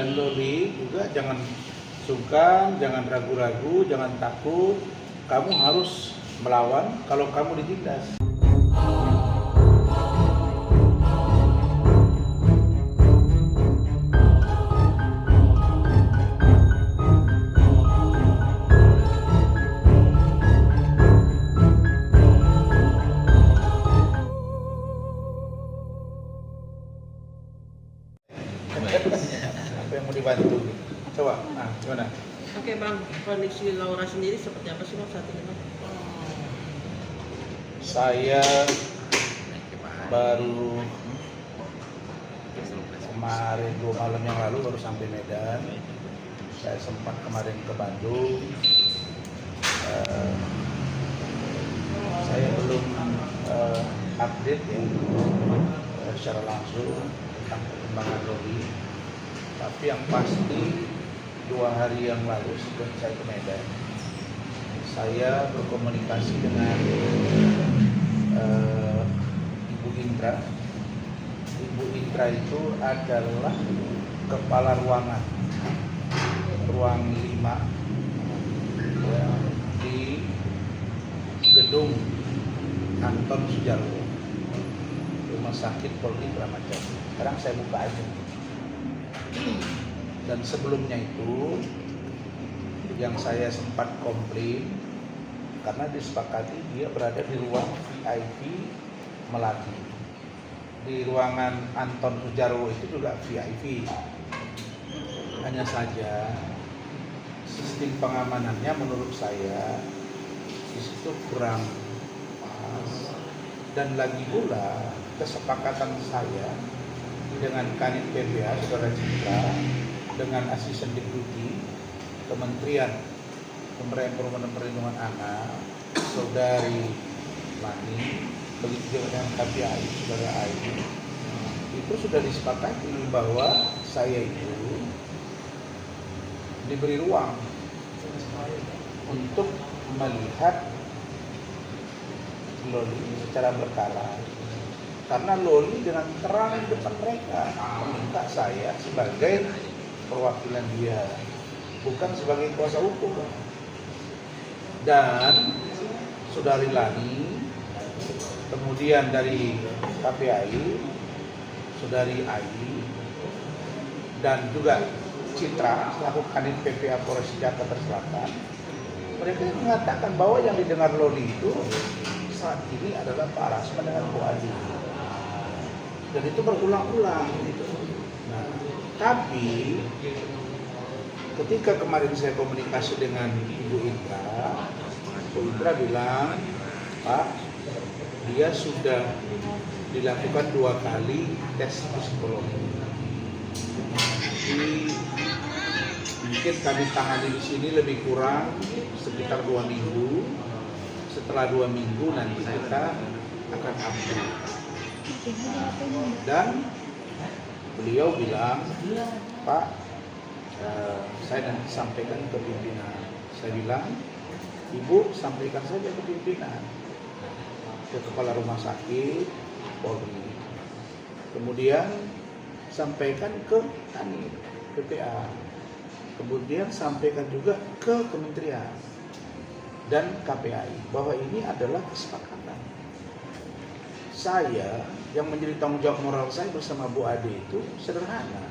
Dan Loli juga jangan sungkan, jangan ragu-ragu, jangan takut. Kamu harus melawan kalau kamu ditindas. Apa yang mau dibantu? Coba, nah gimana? Oke Bang, kondisi Laura sendiri seperti apa sih Bang saat ini Bang? Saya baru kemarin 2 malam yang lalu baru sampai Medan. Saya sempat kemarin ke Bandung. Saya belum update ya secara langsung tentang perkembangan Loli. Tapi yang pasti 2 hari yang lalu sebelum saya ke Medan, saya berkomunikasi dengan Ibu Indra. Ibu Indra itu adalah kepala ruangan ruang 5 ya, di gedung Anton Sujarwo, Rumah Sakit Polri Kramat Jati. Sekarang saya buka aja. Dan sebelumnya itu yang saya sempat komplain karena disepakati dia berada di ruang VIP Melati. Di ruangan Anton Sujarwo itu juga VIP. Hanya saja sistem pengamanannya menurut saya di situ kurang pas. Dan lagi pula kesepakatan saya dengan Kanit PPA Saudara Citra dengan Asisten Deputi Kementerian Pemberdayaan Perlindungan Anak Saudari Lani, begitu juga dengan KPI Saudara Ayu, itu sudah disepakati bahwa saya itu diberi ruang untuk melihat Loli secara berkala. Karena Loli dengan terang di depan mereka meminta saya sebagai perwakilan dia, bukan sebagai kuasa hukum. Dan Saudari Lani, kemudian dari KPI, Saudari Ayi, dan juga Citra selaku Kanit PPA Polres Jakarta Selatan, mereka mengatakan bahwa yang didengar Loli itu saat ini adalah Pak Rasman dengan Bu Adi. Dan itu berulang-ulang gitu. Nah, tapi ketika kemarin saya komunikasi dengan Ibu Indra, Bu Indra bilang, Pak, dia sudah dilakukan 2 kali tes psikologi. Jadi mungkin kami tangani di sini lebih kurang sekitar 2 minggu. Setelah 2 minggu nanti kita akan update. Dan beliau bilang, Pak, saya nanti sampaikan ke pimpinan. Saya bilang, Ibu sampaikan saja ke pimpinan, ke kepala rumah sakit Polri. Kemudian sampaikan ke Kanit PPA. Kemudian sampaikan juga ke kementerian dan KPI bahwa ini adalah kesepakatan. Saya yang menjadi tanggung jawab moral saya bersama Bu Ade itu sederhana.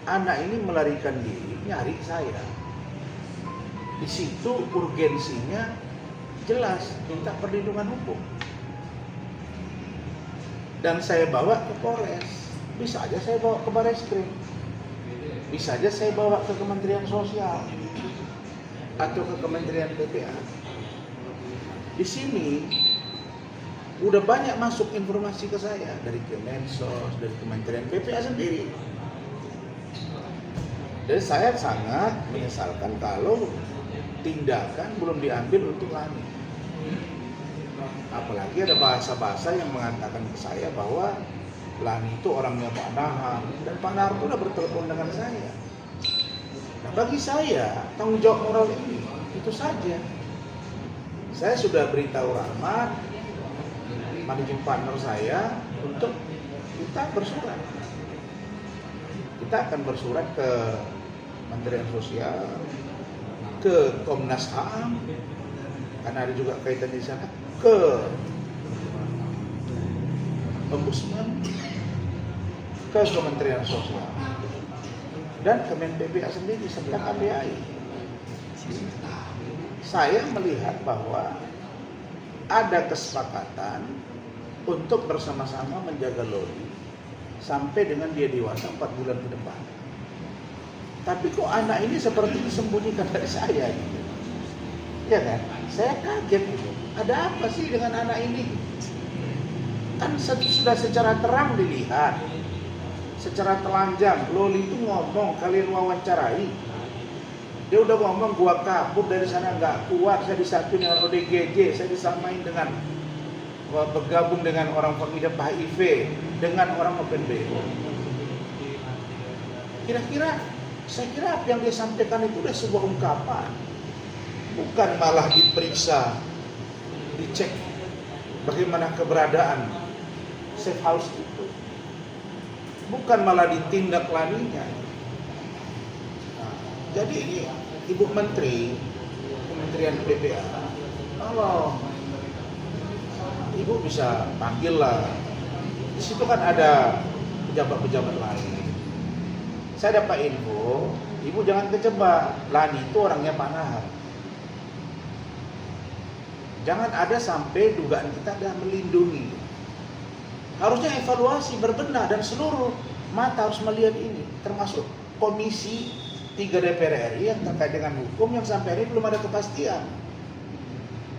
Anak ini melarikan diri nyari saya. Di situ urgensinya jelas minta perlindungan hukum. Dan saya bawa ke Polres. Bisa aja saya bawa ke Barreskrim. Bisa aja saya bawa ke Kementerian Sosial atau ke Kementerian PPA. Di sini udah banyak masuk informasi ke saya dari Kemensos, dari Kementerian PPA sendiri. Dan saya sangat menyesalkan kalau tindakan belum diambil untuk Lani. Apalagi ada bahasa-bahasa yang mengatakan ke saya bahwa Lani itu orangnya Pak Nahar, dan Pak Nahar itu udah bertelepon dengan saya. Nah, bagi saya tanggung jawab moral ini itu saja. Saya sudah beritahu Rahmat, managing partner saya, untuk kita bersurat. Kita kita akan bersurat ke Kementerian Sosial, ke Komnas HAM, karena ada juga kaitan di sana, ke Ombudsman, ke Kementerian Sosial, dan Kemen PPA sendiri serta KPAI. Saya melihat bahwa ada kesepakatan untuk bersama-sama menjaga Loli sampai dengan dia dewasa 4 bulan ke depan. Tapi kok anak ini seperti disembunyikan dari saya gitu. Ya kan? Saya kaget gitu. Ada apa sih dengan anak ini? Kan sudah secara terang dilihat, secara telanjang. Loli itu ngomong, kalian wawancarai. Dia udah ngomong, gua kabur dari sana nggak kuat, saya disatuin dengan ODGJ, saya disamain dengan bergabung dengan orang pengidap HIV, dengan orang open BO. Kira-kira, saya kira apa yang dia sampaikan itu udah sebuah ungkapan, bukan malah diperiksa, dicek bagaimana keberadaan safe house itu, bukan malah ditindaklanjuti. Jadi ini Ibu Menteri, Kementerian PPA, kalau Ibu bisa panggil lah. Di situ kan ada pejabat-pejabat lain. Saya dapat info, Ibu jangan kejebak. Lani itu orangnya Pak Nahar. Jangan ada sampai dugaan kita ada melindungi. Harusnya evaluasi berbenah dan seluruh mata harus melihat ini, termasuk Komisi 3 DPR RI yang terkait dengan hukum yang sampai hari ini belum ada kepastian.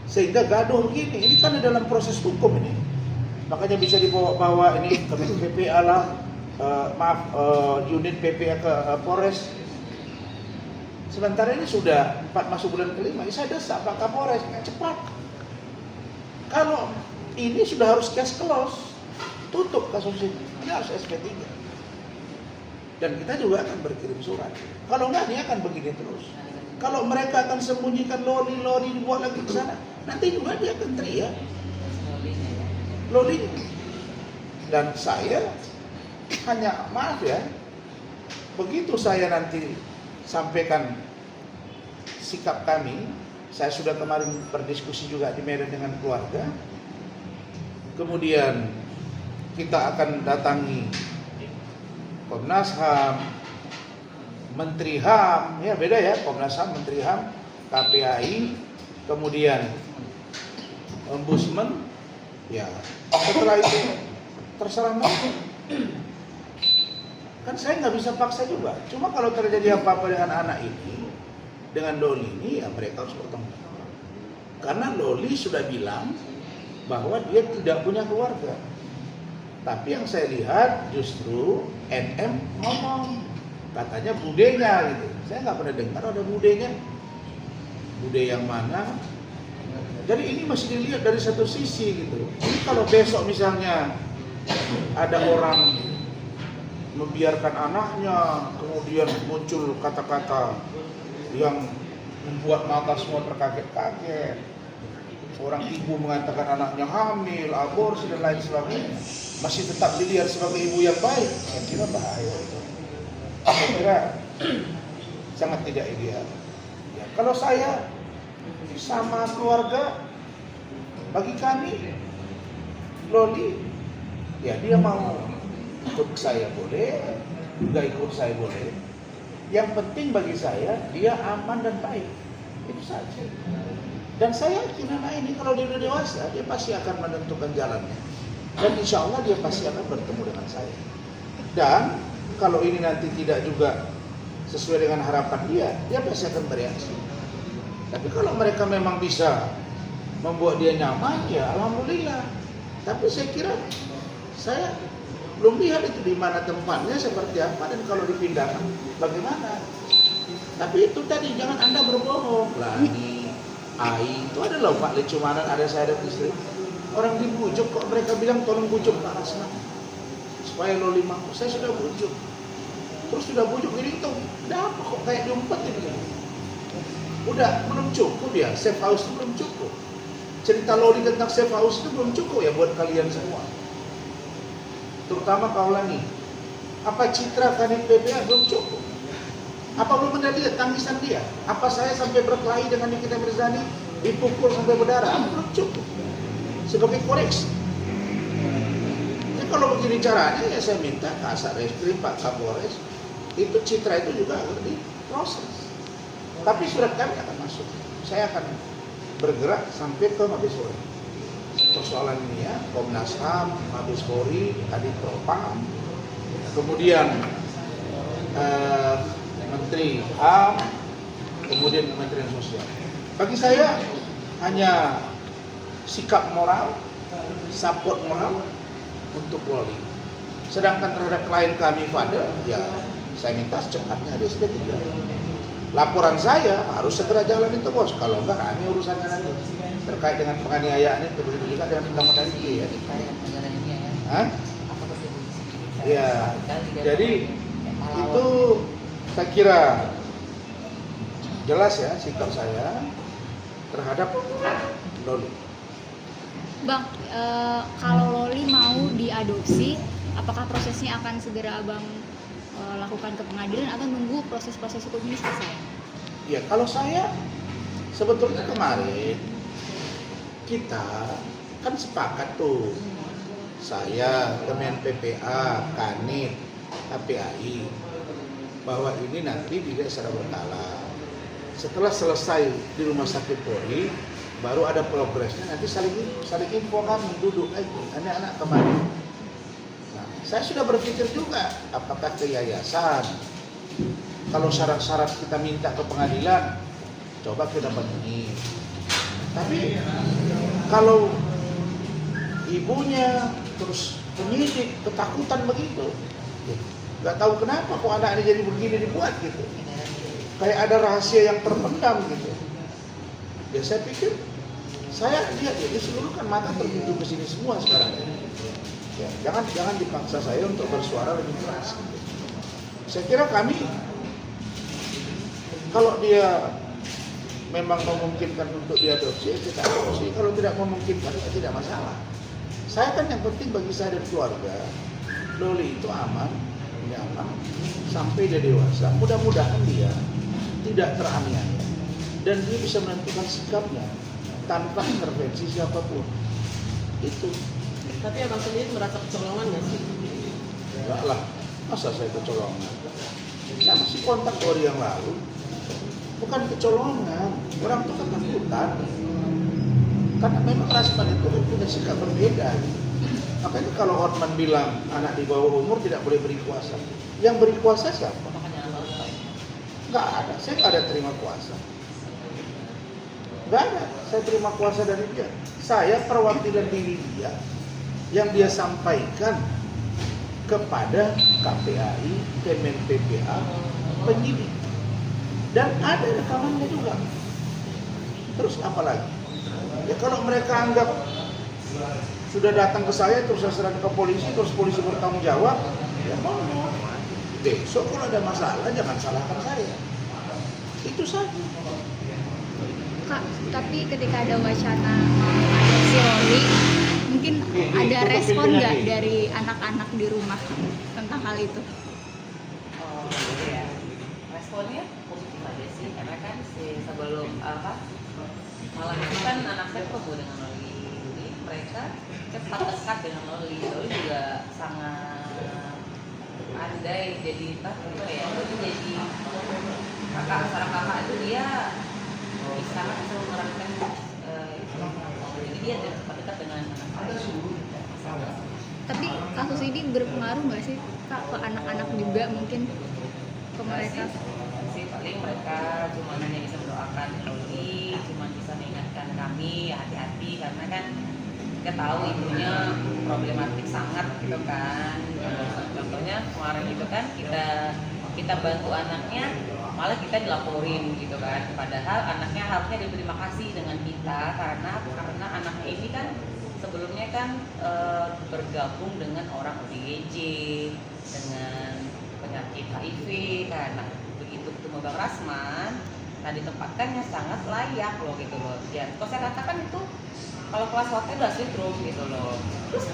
Sehingga gaduh begini, ini kan dalam proses hukum ini. Makanya bisa dibawa ini ke PPA lah, unit PPA ke Polres. Sementara ini sudah 4 masuk bulan ke-5, saya desak Pak Kapolres, cepat. Kalau ini sudah harus case close, tutup kasus ini harus SP3. Dan kita juga akan berkirim surat. Kalau enggak, dia akan begini terus. Kalau mereka akan sembunyikan Loli dibuat lagi ke sana, nanti juga dia akan teriak Loli. Dan saya hanya, maaf ya, begitu saya nanti sampaikan sikap kami, saya sudah kemarin berdiskusi juga di Medan dengan keluarga. Kemudian kita akan datangi Komnas HAM, Menteri HAM, ya beda ya, Komnas HAM, Menteri HAM, KPAI, kemudian Ombudsman, ya setelah itu terserah mereka. Kan saya nggak bisa paksa juga. Cuma kalau terjadi apa-apa dengan anak ini, dengan Loli ini, ya mereka harus bertanggung jawab. Karena Loli sudah bilang bahwa dia tidak punya keluarga. Tapi yang saya lihat justru NM ngomong, katanya budenya gitu. Saya nggak pernah dengar ada budenya. Bude yang mana? Jadi ini masih dilihat dari satu sisi gitu. Jadi kalau besok misalnya ada orang membiarkan anaknya, kemudian muncul kata-kata yang membuat mata semua terkaget-kaget. Seorang ibu mengatakan anaknya hamil, aborsi dan lain sebagainya, masih tetap dilihat sebagai ibu yang baik. Saya kira bahaya itu. Saya kira sangat tidak ideal. Ya, kalau saya sama keluarga, bagi kami Loli, ya dia mau ikut saya boleh, nggak ikut saya boleh. Yang penting bagi saya dia aman dan baik, itu saja. Dan saya yakin anak ini kalau dia sudah dewasa, dia pasti akan menentukan jalannya. Dan insya Allah dia pasti akan bertemu dengan saya. Dan kalau ini nanti tidak juga sesuai dengan harapan dia pasti akan bereaksi. Tapi kalau mereka memang bisa membuat dia nyaman, ya alhamdulillah. Tapi saya kira, saya belum lihat itu di mana tempatnya, seperti apa, dan kalau dipindahkan bagaimana. Tapi itu tadi, jangan Anda berbohong. Lani, Ai, itu ada loh Pak Lecumanan, ada saya ada istri. Orang dibujuk kok mereka bilang tolong bujuk Pak Rasna supaya Loli mau. Saya sudah bujuk. Terus sudah bujuk ini tuh, udah apa kok kayak diumpetin gitu. Udah belum cukup ya, safe house itu belum cukup. Cerita Loli tentang safe house itu belum cukup ya buat kalian semua. Terutama kau Lani. Apa citra Kanit PPA belum cukup? Apa belum Anda lihat tangisan dia? Apa saya sampai berkelahi dengan Nikita Mirzani, dipukul sampai berdarah? Apa belum cukup? Sebagai koreksi. Jadi kalau begini caranya, ya saya minta Kasat Reskrim, Pak Kapolres, itu citra itu juga harus diproses. Tapi surat kami akan masuk. Saya akan bergerak sampai ke Mabes Polri. Persoalan ini ya, Komnas HAM, Mabes Polri, Kadif Propam, kemudian Menteri HAM, kemudian Kementerian Sosial. Bagi saya hanya sikap moral, support moral untuk Loli. Sedangkan terhadap klien kami Fadel, ya saya minta secepatnya ada SP3. Laporan saya harus segera jalan itu bos. Kalau enggak kami urusannya nanti terkait dengan penganiayaan itu begitu juga dengan undang-undang ITE ya. Hah? Ya, jadi itu saya kira jelas ya sikap saya terhadap Loli. Bang, kalau Loli mau diadopsi, apakah prosesnya akan segera Abang lakukan ke pengadilan atau nunggu proses-proses hukum ini selesai? Ya, kalau saya sebetulnya kemarin kita kan sepakat tuh, saya, Kemen PPA, Kanit, KPAI, bahwa ini nanti dilihat secara berkala. Setelah selesai di Rumah Sakit Polri, baru ada progresnya. Nanti saling info kami, duduk lagi, anak-anak kemana. Nah, saya sudah berpikir juga, apakah ke yayasan. Kalau syarat-syarat kita minta ke pengadilan, coba kita penuhi. Tapi kalau ibunya terus penyidik ketakutan begitu, nggak tahu kenapa kok anak ini jadi begini dibuat gitu, kayak ada rahasia yang terpendam gitu. Ya saya pikir, saya lihat ya diseluruhkan mata tertuju ke sini semua sekarang. Ya, jangan dipaksa saya untuk bersuara lebih keras. Gitu. Saya kira kami, kalau dia memang memungkinkan untuk diadopsi, kita adopsi. Kalau tidak memungkinkan, ya tidak masalah. Saya kan yang penting bagi saya dan keluarga, Loli itu aman, nyaman, sampai dia dewasa. Mudah-mudahan dia tidak teraniaya dan dia bisa menentukan sikapnya tanpa intervensi siapapun. Itu. Tapi abang sendiri merasa kecolongan nggak sih? Enggak lah, masa saya kecolongan? Saya masih kontak 2 hari yang lalu. Bukan kecolongan, orang itu ketakutan. Karena memang Rasman itu punya sikap berbeda. Makanya kalau Hotman bilang anak di bawah umur tidak boleh beri kuasa, yang beri kuasa siapa? Nggak ada, saya nggak ada terima kuasa. Nggak ada, saya terima kuasa dari dia. Saya perwakilan diri dia yang dia sampaikan kepada KPAI, Kemen PPA, penyidik. Dan ada rekamannya juga. Terus apa lagi? Ya kalau mereka anggap sudah datang ke saya terus saya serahkan ke polisi, terus polisi bertanggung jawab, ya mau. Besok kalau ada masalah jangan salahkan saya. Itu saja. Kak, tapi ketika ada wacana adopsi Loli, mungkin ada respon nggak dari anak-anak di rumah tentang hal itu? Oh iya, responnya positif aja sih, karena kan sebelum malam itu kan anak saya ketemu dengan Loli, jadi mereka cepat dekat dengan Loli. Loli juga sangat andai jadi gimana ya, Loli jadi kakak, seorang kakak itu dia sangat bisa memerankan jadi dia cepat dekat dengan anak saya. Tapi kasus ini berpengaruh nggak sih Kak ke anak-anak juga mungkin ke mereka? Sih paling mereka cuma hanya bisa mendoakan Loli, cuma bisa mengingatkan kami hati-hati karena kan kita tahu ibunya problematik sangat gitu kan. Contohnya kemarin itu kan kita bantu anaknya, malah kita dilaporin gitu kan. Padahal anaknya harusnya berterima kasih dengan kita karena anaknya ini kan sebelumnya kan bergabung dengan orang ODGJ, dengan penyakit HIV. Karena begitu ketemu Bang Rasman, nah ditempatkannya sangat layak loh gitu loh. Ya, kalau saya katakan itu kalau kelas waktu udah sindrom gitu loh. Terus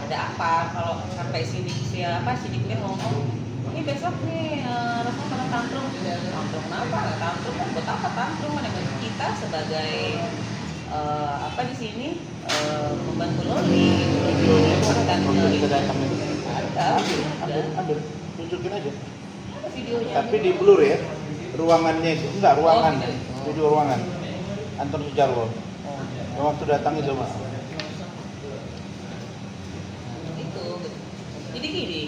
ada apa kalau sampai sidiknya ngomong ini besok nih Rasma pada tantrum. Tantrum kenapa? Tantrum kan buat apa tantrum? Kan kita sebagai apa di sini membantu Loli akan Waktu kita datang itu ada ambil, tunjukin aja. ada videonya. Tapi di blur ya, ruangannya itu enggak ruangan, Oh, video ruangan. Anton Sujarwo. Yang waktu datang itu mas. Itu jadi gini,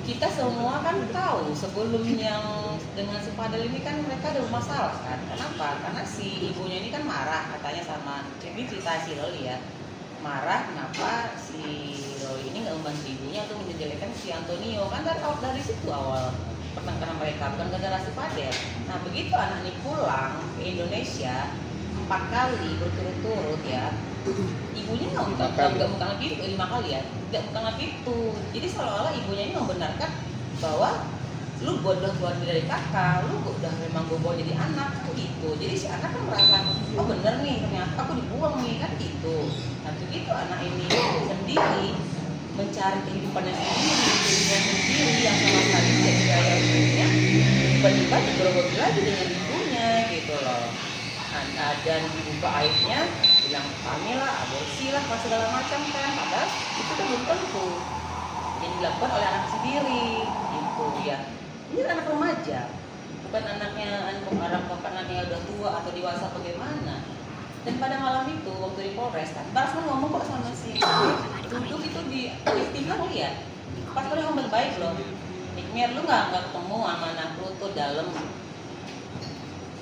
kita semua kan tahu sebelum yang dengan si Fadel ini kan mereka ada masalah kan. Kenapa? Karena si ibunya ini kan marah katanya sama, ini cerita si Loli ya, marah kenapa si Loli ini nggak membantu ibunya untuk menjelekkan si Antonio. Kan dari situ awal pertengkaran mereka, bukan gara-gara si Fadel. Nah begitu anak ini pulang ke Indonesia 4 kali berturut-turut ya, ibunya nggak bukan lebih itu 5 kali ya, tidak bukan lebih itu. Jadi seolah-olah ibunya ini membenarkan bahwa lu bodoh keluar dari kakak, lu udah memang gue bawa jadi anak gitu. Jadi si anak kan merasa oh bener nih ternyata aku dibuang nih kan gitu. Nah begitu anak ini sendiri mencari kehidupannya sendiri yang sama sekali tidak dibayar ibunya, tiba-tiba digerogoti lagi dengan ibunya gitu loh. Nah, dan dibuka aibnya, bilang hamil lah, aborsi lah, segala macam kan. Padahal itu kan belum tentu yang dilakukan oleh anak sendiri gitu ya. Ini anak remaja, bukan anaknya anaknya udah tua atau dewasa bagaimana. Dan pada malam itu waktu di Polres kan, Rasman ngomong kok sama si duduk itu di istimewa lihat, pas kali ngomong baik loh, Nikmir lu nggak ketemu sama anak lu tuh dalam,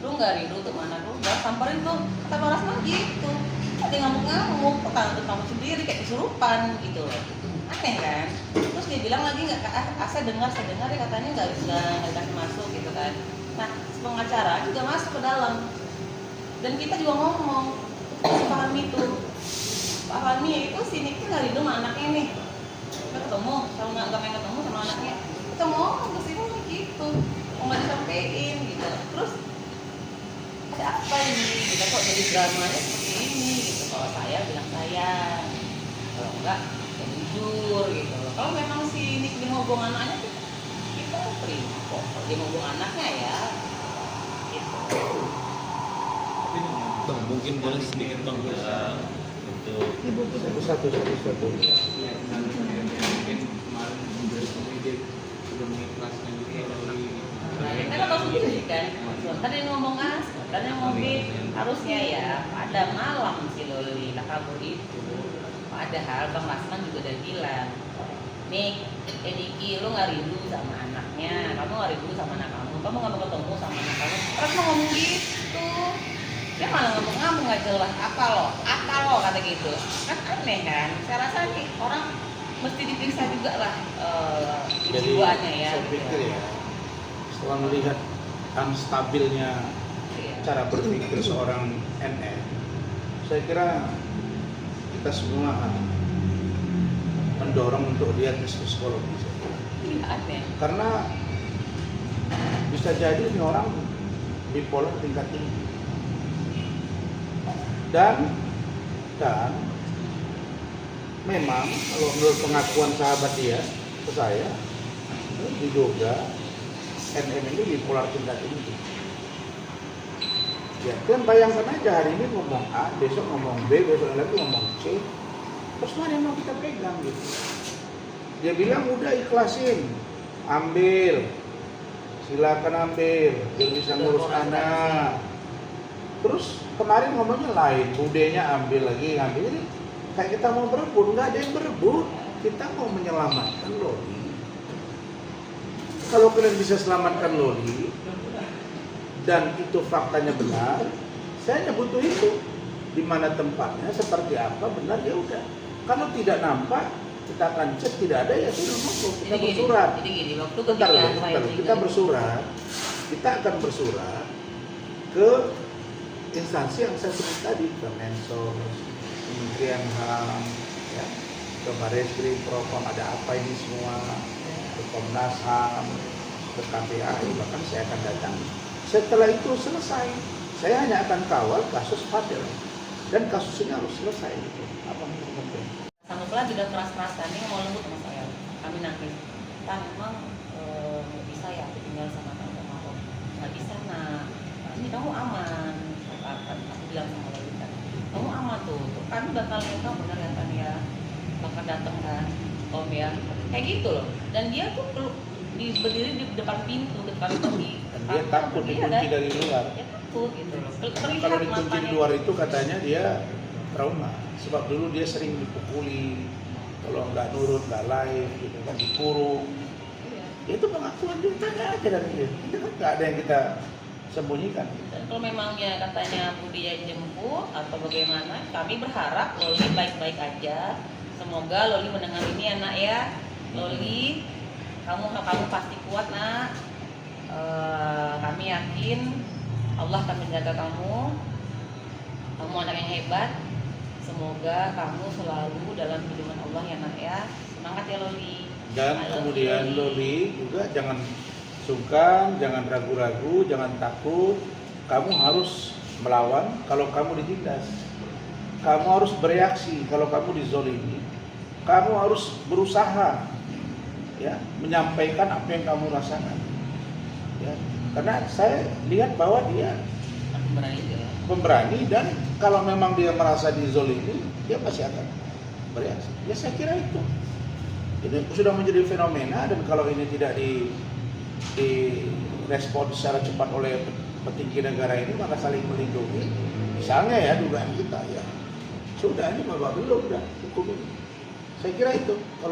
lu nggak rindu tuh mana lu, udah samperin tuh, kata Rasman gitu, ada ngamuk-ngamuk, kok kamu sendiri kayak kesurupan gitu loh. Aneh kan? Terus dia bilang lagi nggak, saya dengar ya katanya nggak dikasih masuk gitu kan. Nah pengacara juga masuk ke dalam dan kita juga ngomong si Fahmi itu, Pak Fahmi itu sini kita nggak rindu sama anaknya nih, nggak ketemu, kalau nggak pengen ketemu sama anaknya, kita ngomong ke sini gitu, mau nggak disampaikan gitu. Terus ada apa ini? Kita kok jadi dramanya seperti ini gitu. Kalau saya bilang saya, kalau enggak jujur gitu loh. Kalau memang si Nick dia mau buang anaknya kita terima kok. Kalau dia mau buang anaknya ya gitu. Bang, mungkin boleh sedikit bang untuk Satu. Kita tahu sendiri kan. Kan yang ngomong kan yang ngomong harusnya ya pada malam si Loli lah kabur itu. Padahal Bang Rasman juga udah bilang, nih, Niki, lu nggak rindu sama anaknya, kamu nggak rindu sama anak kamu nggak mau ketemu sama anak kamu. Rasman ngomong gitu, dia malah ngomong nggak jelas apa lo kata gitu, kan aneh kan? Saya rasa nih orang mesti diperiksa juga lah jiwaannya ya. Saya pikir ya, setelah melihat stabilnya cara berpikir seorang NN, saya kira kita semua mendorong untuk dia tes psikologis. Aneh. Karena bisa jadi ini orang bipolar tingkat tinggi. Dan memang kalau menurut pengakuan sahabat dia ke saya, diduga NN ini bipolar tingkat tinggi. Ya, kan bayangkan aja hari ini ngomong A, besok ngomong B, besok lagi ngomong C. Terus mana yang mau kita pegang gitu? Dia bilang udah ikhlasin, ambil, silakan ambil, biar bisa ngurus anak. Terus kemarin ngomongnya lain, budenya ambil lagi, ngambil. Jadi kayak kita mau berebut, nggak ada yang berebut. Kita mau menyelamatkan Loli. Kalau kalian bisa selamatkan Loli, dan itu faktanya benar, saya hanya butuh itu. Di mana tempatnya, seperti apa, benar ya udah. Kalau tidak nampak, kita akan cek, tidak ada ya sudah masuk. Kita bersurat. Jadi gini, waktu Kita bersurat, kita akan bersurat ke instansi yang saya sebut tadi, ke Mensos, Kementerian HAM, ya, ke Bareskrim, Propam, ada apa ini semua, ke Komnas HAM, ke KPAI, bahkan saya akan datang. Setelah itu selesai, saya hanya akan kawal kasus Fadel dan kasus ini harus selesai. Gitu. Apa yang penting? Sanggup lagi udah keras-kerasan, ini mau lembut sama saya. Kami nangis. Kan memang tinggal sama tante Marok. Nggak bisa nak, ini kamu aman. Aku bilang sama Lolita, kamu aman tuh kan bakal nengok bener ya kan ya, bakal dateng kan Om ya, kayak gitu loh. Dan dia tuh berdiri di depan pintu, depan pergi. Dan dia takut dikunci dari luar. Dia takut gitu loh. Terlihat Kalau dikunci di matanya. luar itu katanya dia trauma. Sebab dulu dia sering dipukuli, kalau nggak nurut, nggak live, gitu kan dikurung. Iya. Ya itu pengakuan dia, tanya aja dari dia. Itu kan nggak ada yang kita sembunyikan. Dan kalau memangnya katanya Budi yang jemput atau bagaimana, kami berharap Loli baik-baik aja. Semoga Loli mendengar ini ya nak ya. Loli, kamu pasti kuat nak. Kami yakin Allah akan menjaga kamu. Kamu anak yang hebat. Semoga kamu selalu dalam lindungan Allah ya nak ya. Semangat ya Loli. Dan I love kemudian you, Loli juga jangan sungkan, jangan ragu-ragu, jangan takut. Kamu harus melawan kalau kamu ditindas. Kamu harus bereaksi kalau kamu dizolimi. Kamu harus berusaha ya menyampaikan apa yang kamu rasakan. Ya, karena saya lihat bahwa dia Aku berani ya. pemberani dan kalau memang dia merasa dizolimi, dia pasti akan bereaksi. Ya saya kira itu. Ini sudah menjadi fenomena dan kalau ini tidak direspon secara cepat oleh petinggi negara ini maka saling melindungi. Misalnya ya dugaan kita ya sudah ini babak belum dah hukum ini. Saya kira itu. Kalau